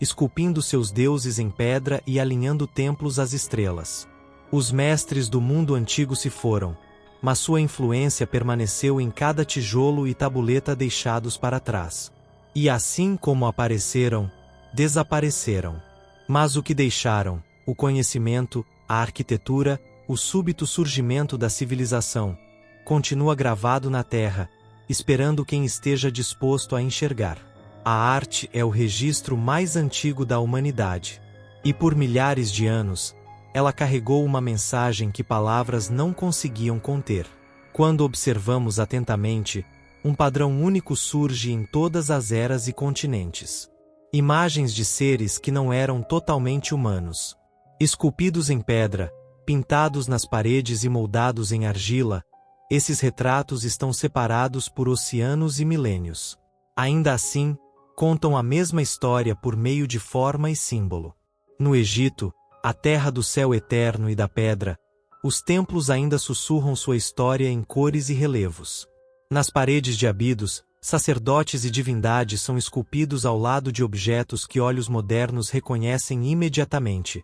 esculpindo seus deuses em pedra e alinhando templos às estrelas. Os mestres do mundo antigo se foram, mas sua influência permaneceu em cada tijolo e tabuleta deixados para trás. E assim como apareceram, desapareceram. Mas o que deixaram, o conhecimento, a arquitetura, o súbito surgimento da civilização, continua gravado na terra, esperando quem esteja disposto a enxergar. A arte é o registro mais antigo da humanidade. E por milhares de anos, ela carregou uma mensagem que palavras não conseguiam conter. Quando observamos atentamente, um padrão único surge em todas as eras e continentes. Imagens de seres que não eram totalmente humanos. Esculpidos em pedra, pintados nas paredes e moldados em argila, esses retratos estão separados por oceanos e milênios. Ainda assim, contam a mesma história por meio de forma e símbolo. No Egito, a terra do céu eterno e da pedra, os templos ainda sussurram sua história em cores e relevos. Nas paredes de Abidos, sacerdotes e divindades são esculpidos ao lado de objetos que olhos modernos reconhecem imediatamente.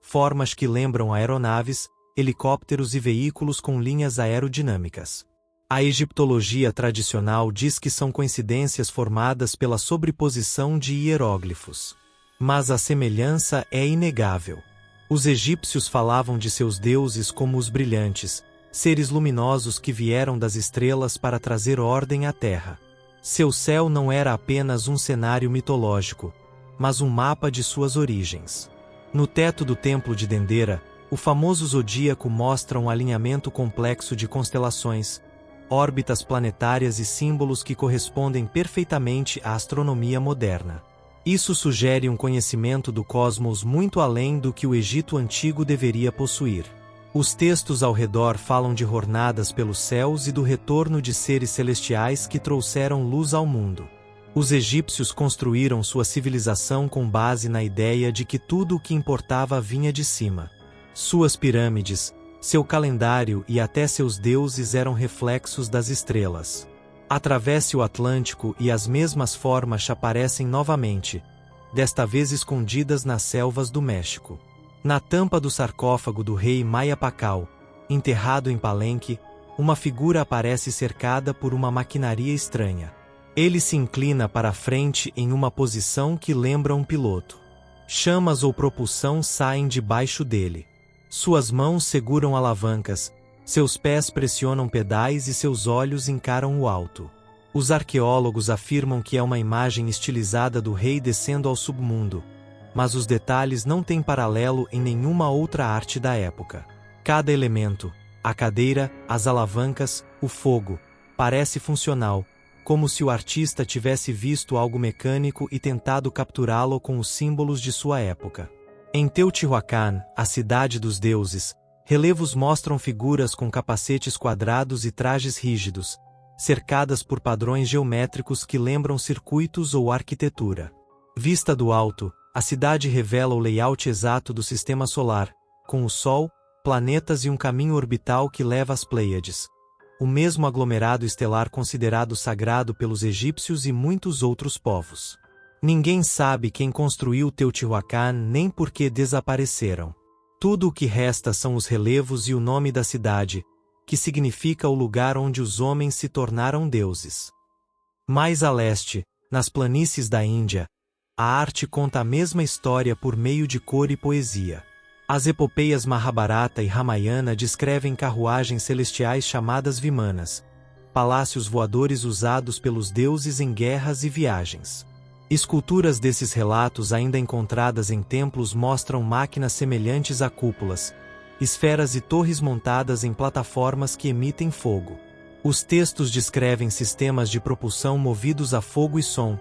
Formas que lembram aeronaves, helicópteros e veículos com linhas aerodinâmicas. A egiptologia tradicional diz que são coincidências formadas pela sobreposição de hieróglifos. Mas a semelhança é inegável. Os egípcios falavam de seus deuses como os brilhantes, seres luminosos que vieram das estrelas para trazer ordem à terra. Seu céu não era apenas um cenário mitológico, mas um mapa de suas origens. No teto do templo de Dendera, o famoso zodíaco mostra um alinhamento complexo de constelações, órbitas planetárias e símbolos que correspondem perfeitamente à astronomia moderna. Isso sugere um conhecimento do cosmos muito além do que o Egito antigo deveria possuir. Os textos ao redor falam de jornadas pelos céus e do retorno de seres celestiais que trouxeram luz ao mundo. Os egípcios construíram sua civilização com base na ideia de que tudo o que importava vinha de cima. Suas pirâmides, seu calendário e até seus deuses eram reflexos das estrelas. Atravesse o Atlântico e as mesmas formas aparecem novamente, desta vez escondidas nas selvas do México. Na tampa do sarcófago do rei Maia Pakal, enterrado em Palenque, uma figura aparece cercada por uma maquinaria estranha. Ele se inclina para a frente em uma posição que lembra um piloto. Chamas ou propulsão saem debaixo dele. Suas mãos seguram alavancas, seus pés pressionam pedais e seus olhos encaram o alto. Os arqueólogos afirmam que é uma imagem estilizada do rei descendo ao submundo, mas os detalhes não têm paralelo em nenhuma outra arte da época. Cada elemento, a cadeira, as alavancas, o fogo, parece funcional, como se o artista tivesse visto algo mecânico e tentado capturá-lo com os símbolos de sua época. Em Teotihuacan, a cidade dos deuses, relevos mostram figuras com capacetes quadrados e trajes rígidos, cercadas por padrões geométricos que lembram circuitos ou arquitetura. Vista do alto, a cidade revela o layout exato do sistema solar, com o Sol, planetas e um caminho orbital que leva às Pleiades. O mesmo aglomerado estelar considerado sagrado pelos egípcios e muitos outros povos. Ninguém sabe quem construiu Teotihuacan nem por que desapareceram. Tudo o que resta são os relevos e o nome da cidade, que significa o lugar onde os homens se tornaram deuses. Mais a leste, nas planícies da Índia, a arte conta a mesma história por meio de cor e poesia. As epopeias Mahabharata e Ramayana descrevem carruagens celestiais chamadas Vimanas, palácios voadores usados pelos deuses em guerras e viagens. Esculturas desses relatos ainda encontradas em templos mostram máquinas semelhantes a cúpulas, esferas e torres montadas em plataformas que emitem fogo. Os textos descrevem sistemas de propulsão movidos a fogo e som,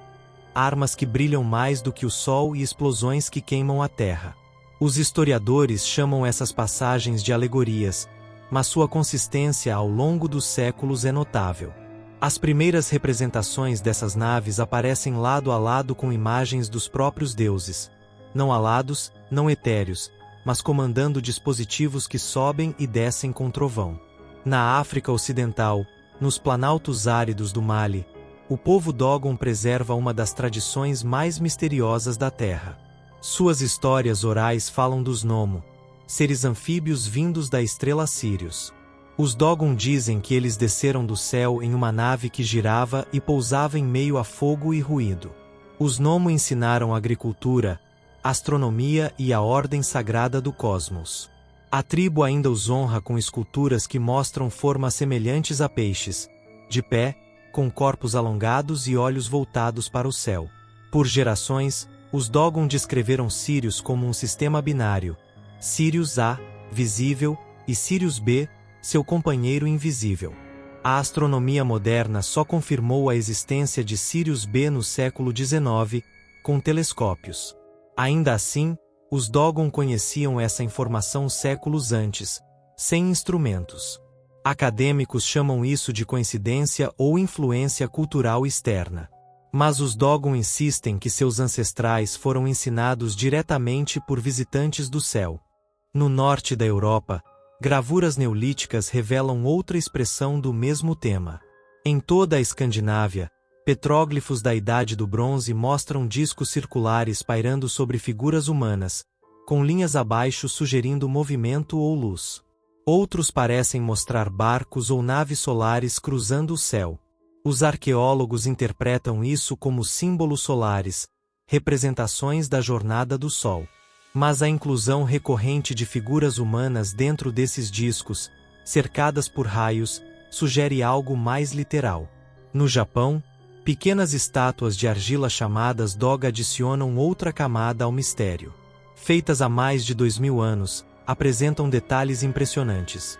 armas que brilham mais do que o sol e explosões que queimam a terra. Os historiadores chamam essas passagens de alegorias, mas sua consistência ao longo dos séculos é notável. As primeiras representações dessas naves aparecem lado a lado com imagens dos próprios deuses, não alados, não etéreos, mas comandando dispositivos que sobem e descem com trovão. Na África Ocidental, nos planaltos áridos do Mali, o povo Dogon preserva uma das tradições mais misteriosas da Terra. Suas histórias orais falam dos Nomo, seres anfíbios vindos da estrela Sirius. Os Dogon dizem que eles desceram do céu em uma nave que girava e pousava em meio a fogo e ruído. Os Nomo ensinaram agricultura, astronomia e a ordem sagrada do cosmos. A tribo ainda os honra com esculturas que mostram formas semelhantes a peixes, de pé, com corpos alongados e olhos voltados para o céu. Por gerações, os Dogon descreveram Sirius como um sistema binário, Sirius A, visível, e Sirius B, seu companheiro invisível. A astronomia moderna só confirmou a existência de Sirius B no século XIX, com telescópios. Ainda assim, os Dogon conheciam essa informação séculos antes, sem instrumentos. Acadêmicos chamam isso de coincidência ou influência cultural externa. Mas os Dogon insistem que seus ancestrais foram ensinados diretamente por visitantes do céu. No norte da Europa, gravuras neolíticas revelam outra expressão do mesmo tema. Em toda a Escandinávia, petróglifos da Idade do Bronze mostram discos circulares pairando sobre figuras humanas, com linhas abaixo sugerindo movimento ou luz. Outros parecem mostrar barcos ou naves solares cruzando o céu. Os arqueólogos interpretam isso como símbolos solares, representações da jornada do Sol. Mas a inclusão recorrente de figuras humanas dentro desses discos, cercadas por raios, sugere algo mais literal. No Japão, pequenas estátuas de argila chamadas Doga adicionam outra camada ao mistério. Feitas há mais de 2000 anos, apresentam detalhes impressionantes.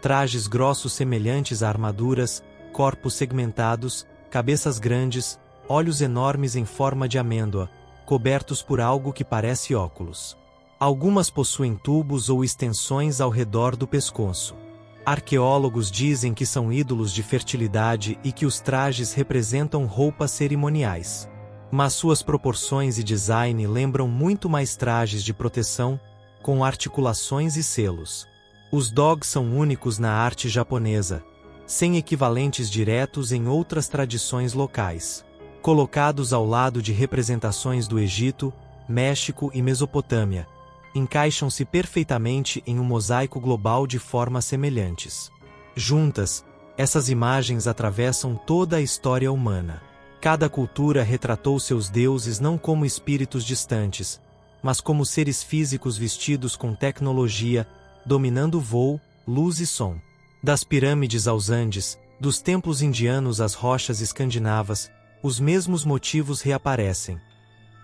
Trajes grossos semelhantes a armaduras, corpos segmentados, cabeças grandes, olhos enormes em forma de amêndoa, cobertos por algo que parece óculos. Algumas possuem tubos ou extensões ao redor do pescoço. Arqueólogos dizem que são ídolos de fertilidade e que os trajes representam roupas cerimoniais. Mas suas proporções e design lembram muito mais trajes de proteção, com articulações e selos. Os dogs são únicos na arte japonesa, sem equivalentes diretos em outras tradições locais. Colocados ao lado de representações do Egito, México e Mesopotâmia, encaixam-se perfeitamente em um mosaico global de formas semelhantes. Juntas, essas imagens atravessam toda a história humana. Cada cultura retratou seus deuses não como espíritos distantes, mas como seres físicos vestidos com tecnologia, dominando voo, luz e som. Das pirâmides aos Andes, dos templos indianos às rochas escandinavas, os mesmos motivos reaparecem.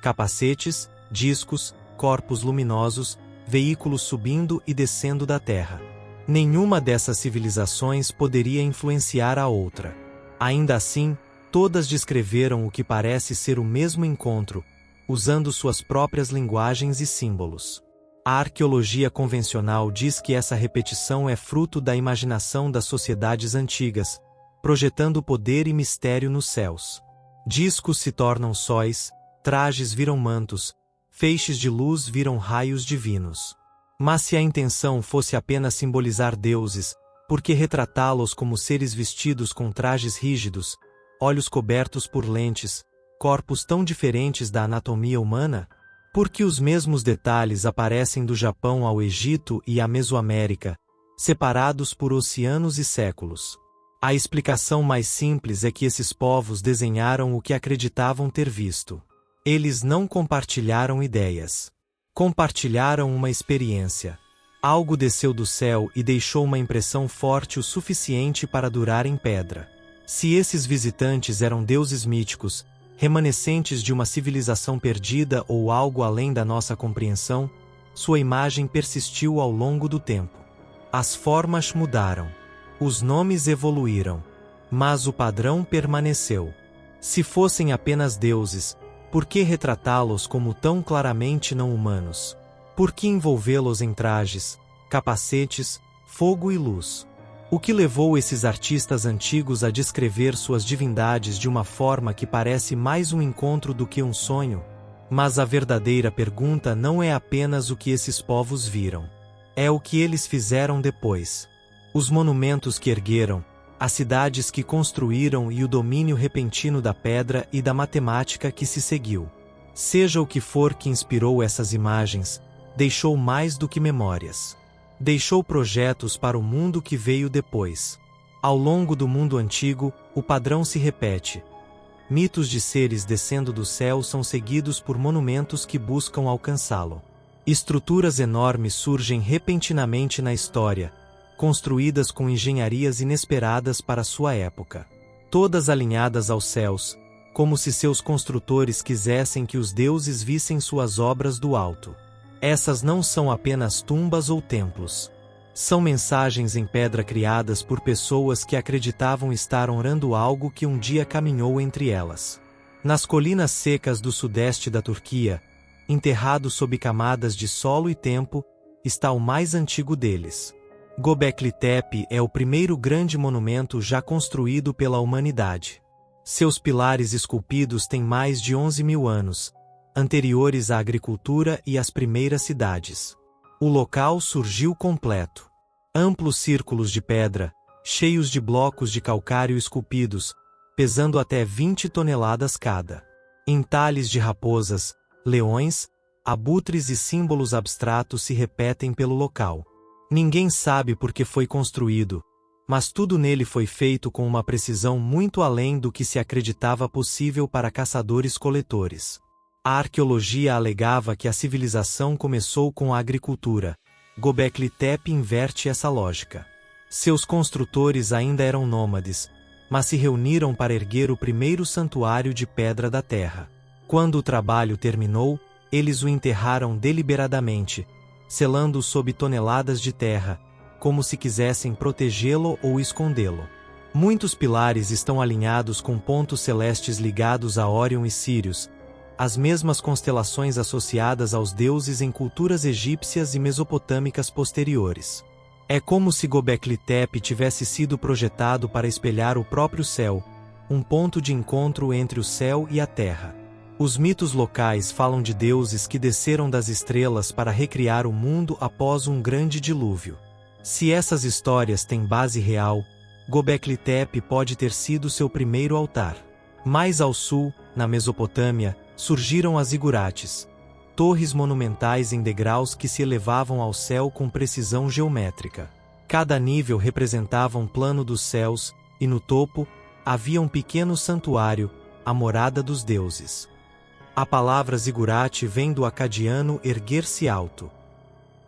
Capacetes, discos, corpos luminosos, veículos subindo e descendo da terra. Nenhuma dessas civilizações poderia influenciar a outra. Ainda assim, todas descreveram o que parece ser o mesmo encontro, usando suas próprias linguagens e símbolos. A arqueologia convencional diz que essa repetição é fruto da imaginação das sociedades antigas, projetando poder e mistério nos céus. Discos se tornam sóis, trajes viram mantos, feixes de luz viram raios divinos. Mas se a intenção fosse apenas simbolizar deuses, por que retratá-los como seres vestidos com trajes rígidos, olhos cobertos por lentes, corpos tão diferentes da anatomia humana? Por que os mesmos detalhes aparecem do Japão ao Egito e à Mesoamérica, separados por oceanos e séculos? A explicação mais simples é que esses povos desenharam o que acreditavam ter visto. Eles não compartilharam ideias. Compartilharam uma experiência. Algo desceu do céu e deixou uma impressão forte o suficiente para durar em pedra. Se esses visitantes eram deuses míticos, remanescentes de uma civilização perdida ou algo além da nossa compreensão, sua imagem persistiu ao longo do tempo. As formas mudaram. Os nomes evoluíram. Mas o padrão permaneceu. Se fossem apenas deuses, por que retratá-los como tão claramente não humanos? Por que envolvê-los em trajes, capacetes, fogo e luz? O que levou esses artistas antigos a descrever suas divindades de uma forma que parece mais um encontro do que um sonho? Mas a verdadeira pergunta não é apenas o que esses povos viram. É o que eles fizeram depois. Os monumentos que ergueram, as cidades que construíram e o domínio repentino da pedra e da matemática que se seguiu. Seja o que for que inspirou essas imagens, deixou mais do que memórias. Deixou projetos para o mundo que veio depois. Ao longo do mundo antigo, o padrão se repete. Mitos de seres descendo do céu são seguidos por monumentos que buscam alcançá-lo. Estruturas enormes surgem repentinamente na história, construídas com engenharias inesperadas para sua época. Todas alinhadas aos céus, como se seus construtores quisessem que os deuses vissem suas obras do alto. Essas não são apenas tumbas ou templos. São mensagens em pedra criadas por pessoas que acreditavam estar honrando algo que um dia caminhou entre elas. Nas colinas secas do sudeste da Turquia, enterrado sob camadas de solo e tempo, está o mais antigo deles. Göbekli Tepe é o primeiro grande monumento já construído pela humanidade. Seus pilares esculpidos têm mais de 11.000 anos, anteriores à agricultura e às primeiras cidades. O local surgiu completo. Amplos círculos de pedra, cheios de blocos de calcário esculpidos, pesando até 20 toneladas cada. Entalhes de raposas, leões, abutres e símbolos abstratos se repetem pelo local. Ninguém sabe por que foi construído, mas tudo nele foi feito com uma precisão muito além do que se acreditava possível para caçadores-coletores. A arqueologia alegava que a civilização começou com a agricultura. Göbekli Tepe inverte essa lógica. Seus construtores ainda eram nômades, mas se reuniram para erguer o primeiro santuário de pedra da terra. Quando o trabalho terminou, eles o enterraram deliberadamente, selando-o sob toneladas de terra, como se quisessem protegê-lo ou escondê-lo. Muitos pilares estão alinhados com pontos celestes ligados a Órion e Sírius, as mesmas constelações associadas aos deuses em culturas egípcias e mesopotâmicas posteriores. É como se Göbekli Tepe tivesse sido projetado para espelhar o próprio céu, um ponto de encontro entre o céu e a terra. Os mitos locais falam de deuses que desceram das estrelas para recriar o mundo após um grande dilúvio. Se essas histórias têm base real, Göbekli Tepe pode ter sido seu primeiro altar. Mais ao sul, na Mesopotâmia, surgiram as zigurates, torres monumentais em degraus que se elevavam ao céu com precisão geométrica. Cada nível representava um plano dos céus, e no topo, havia um pequeno santuário, a morada dos deuses. A palavra zigurate vem do acadiano erguer-se alto.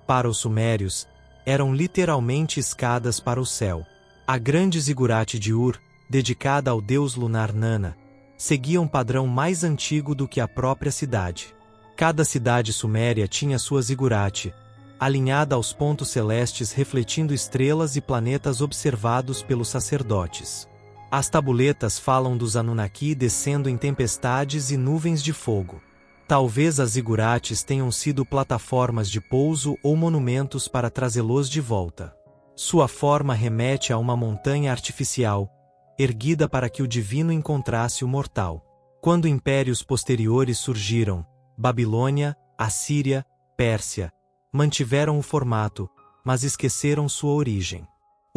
Para os sumérios, eram literalmente escadas para o céu. A grande zigurate de Ur, dedicada ao deus lunar Nana, seguia um padrão mais antigo do que a própria cidade. Cada cidade suméria tinha sua zigurate, alinhada aos pontos celestes refletindo estrelas e planetas observados pelos sacerdotes. As tabuletas falam dos Anunnaki descendo em tempestades e nuvens de fogo. Talvez as zigurates tenham sido plataformas de pouso ou monumentos para trazê-los de volta. Sua forma remete a uma montanha artificial, erguida para que o divino encontrasse o mortal. Quando impérios posteriores surgiram, Babilônia, Assíria, Pérsia, mantiveram o formato, mas esqueceram sua origem.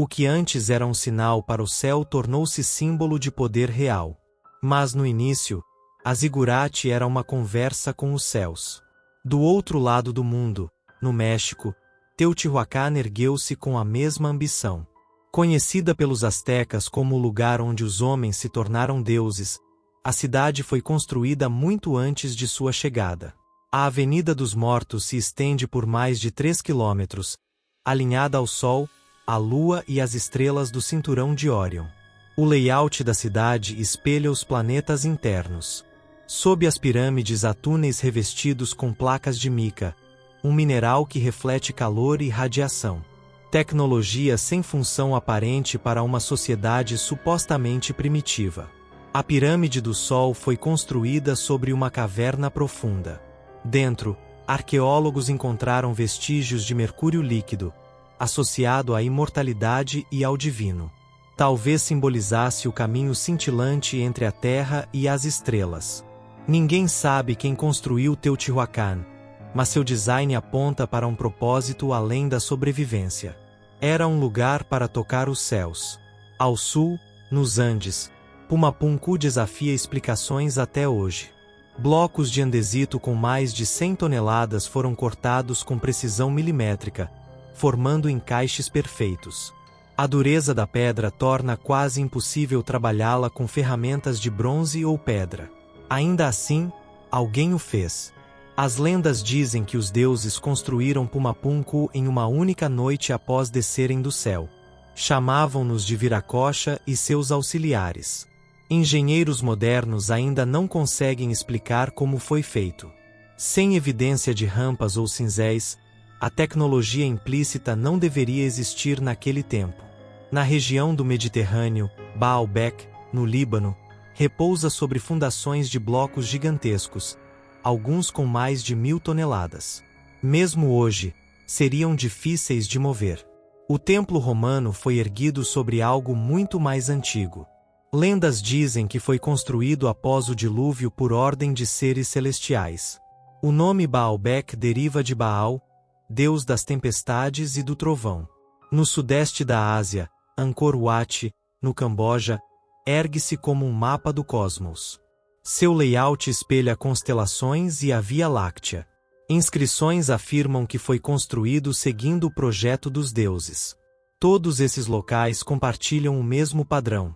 O que antes era um sinal para o céu tornou-se símbolo de poder real. Mas no início, a zigurate era uma conversa com os céus. Do outro lado do mundo, no México, Teotihuacan ergueu-se com a mesma ambição. Conhecida pelos astecas como o lugar onde os homens se tornaram deuses, a cidade foi construída muito antes de sua chegada. A Avenida dos Mortos se estende por mais de 3 quilômetros, alinhada ao Sol, à Lua e às estrelas do cinturão de Órion. O layout da cidade espelha os planetas internos. Sob as pirâmides há túneis revestidos com placas de mica, um mineral que reflete calor e radiação. Tecnologia sem função aparente para uma sociedade supostamente primitiva. A pirâmide do Sol foi construída sobre uma caverna profunda. Dentro, arqueólogos encontraram vestígios de mercúrio líquido, associado à imortalidade e ao divino. Talvez simbolizasse o caminho cintilante entre a Terra e as estrelas. Ninguém sabe quem construiu Teotihuacan, mas seu design aponta para um propósito além da sobrevivência. Era um lugar para tocar os céus. Ao sul, nos Andes, Pumapunku desafia explicações até hoje. Blocos de andesito com mais de 100 toneladas foram cortados com precisão milimétrica, formando encaixes perfeitos. A dureza da pedra torna quase impossível trabalhá-la com ferramentas de bronze ou pedra. Ainda assim, alguém o fez. As lendas dizem que os deuses construíram Pumapunku em uma única noite após descerem do céu. Chamavam-nos de Viracocha e seus auxiliares. Engenheiros modernos ainda não conseguem explicar como foi feito. Sem evidência de rampas ou cinzéis, a tecnologia implícita não deveria existir naquele tempo. Na região do Mediterrâneo, Baalbek, no Líbano, repousa sobre fundações de blocos gigantescos, alguns com mais de 1000 toneladas. Mesmo hoje, seriam difíceis de mover. O templo romano foi erguido sobre algo muito mais antigo. Lendas dizem que foi construído após o dilúvio por ordem de seres celestiais. O nome Baalbek deriva de Baal, deus das tempestades e do trovão. No sudeste da Ásia, Angkor Wat, no Camboja, ergue-se como um mapa do cosmos. Seu layout espelha constelações e a Via Láctea. Inscrições afirmam que foi construído seguindo o projeto dos deuses. Todos esses locais compartilham o mesmo padrão.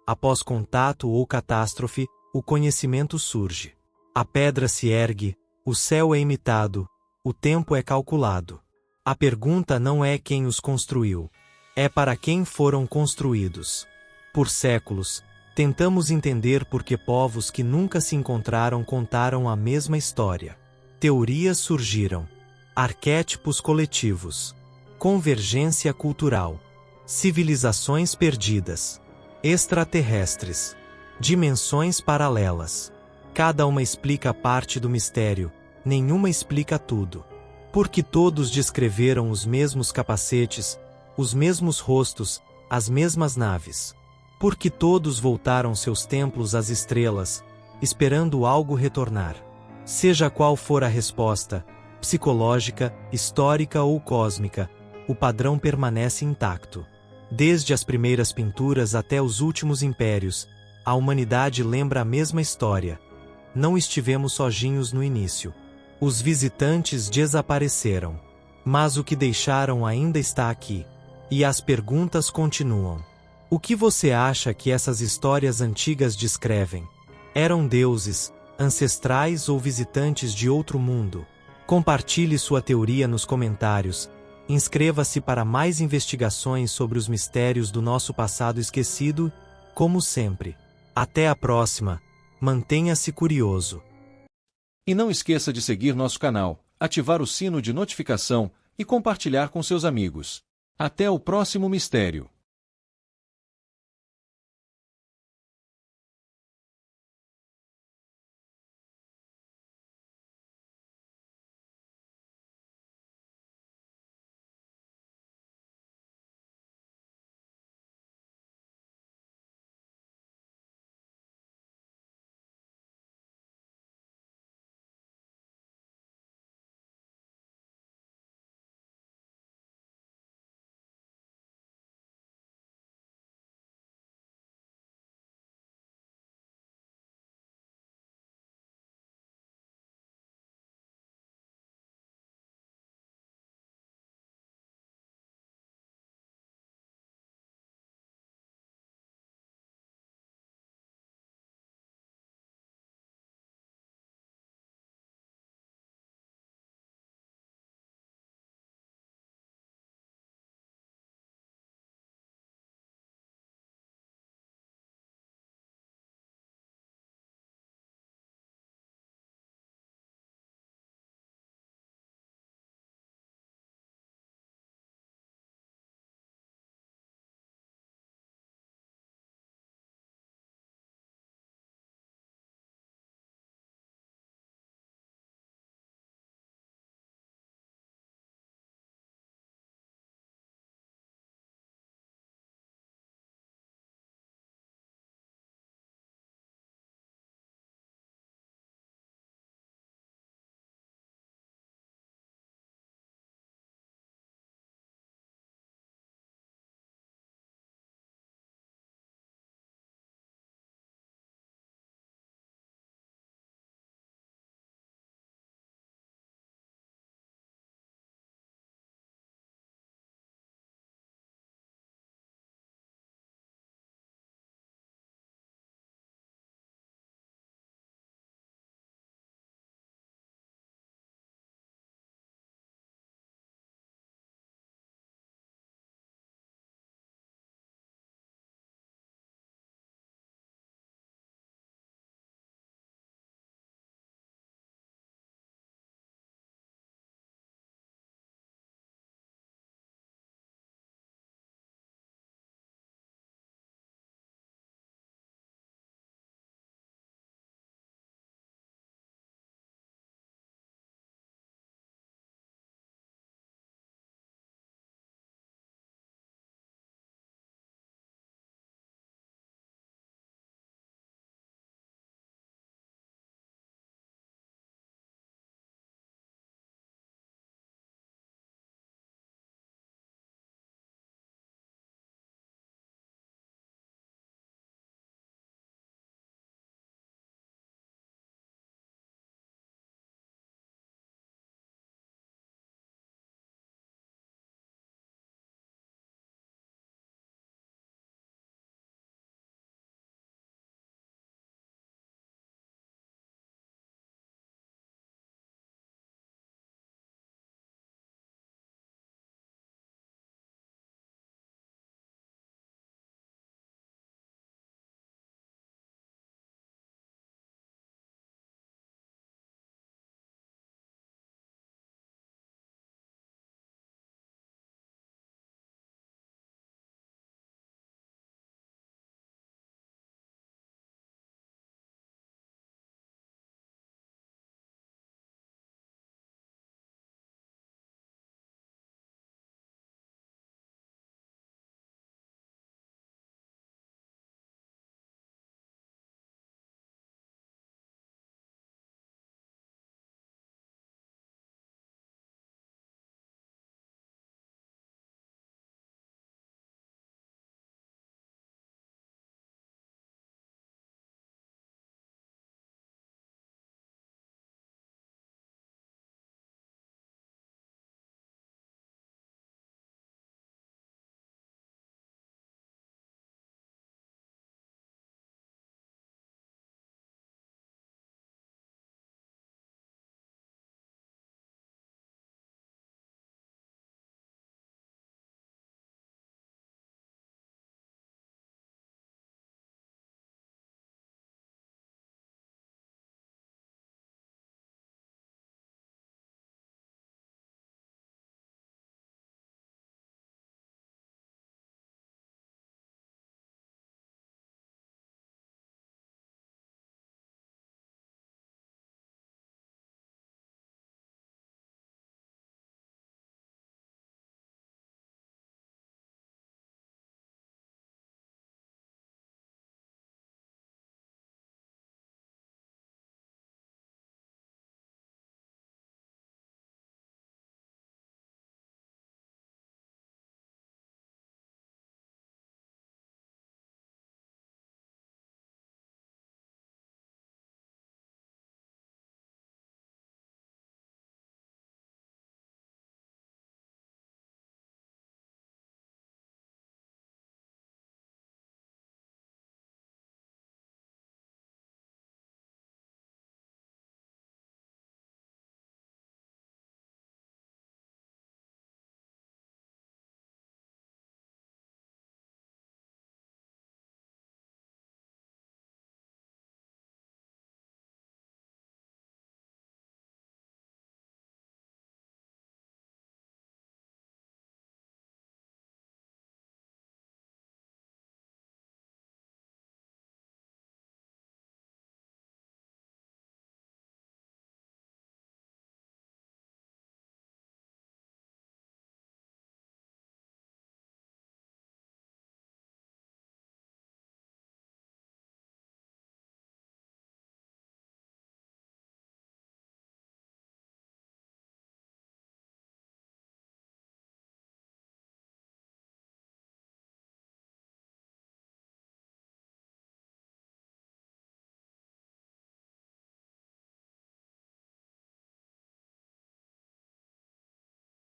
Após contato ou catástrofe, o conhecimento surge. A pedra se ergue, o céu é imitado, o tempo é calculado. A pergunta não é quem os construiu, é para quem foram construídos. Por séculos, tentamos entender por que povos que nunca se encontraram contaram a mesma história. Teorias surgiram. Arquétipos coletivos. Convergência cultural. Civilizações perdidas. Extraterrestres. Dimensões paralelas. Cada uma explica parte do mistério, nenhuma explica tudo. Porque todos descreveram os mesmos capacetes, os mesmos rostos, as mesmas naves. Porque todos voltaram seus templos às estrelas, esperando algo retornar. Seja qual for a resposta, psicológica, histórica ou cósmica, o padrão permanece intacto. Desde as primeiras pinturas até os últimos impérios, a humanidade lembra a mesma história. Não estivemos sozinhos no início. Os visitantes desapareceram. Mas o que deixaram ainda está aqui. E as perguntas continuam. O que você acha que essas histórias antigas descrevem? Eram deuses, ancestrais ou visitantes de outro mundo? Compartilhe sua teoria nos comentários. Inscreva-se para mais investigações sobre os mistérios do nosso passado esquecido, como sempre. Até a próxima. Mantenha-se curioso. E não esqueça de seguir nosso canal, ativar o sino de notificação e compartilhar com seus amigos. Até o próximo mistério.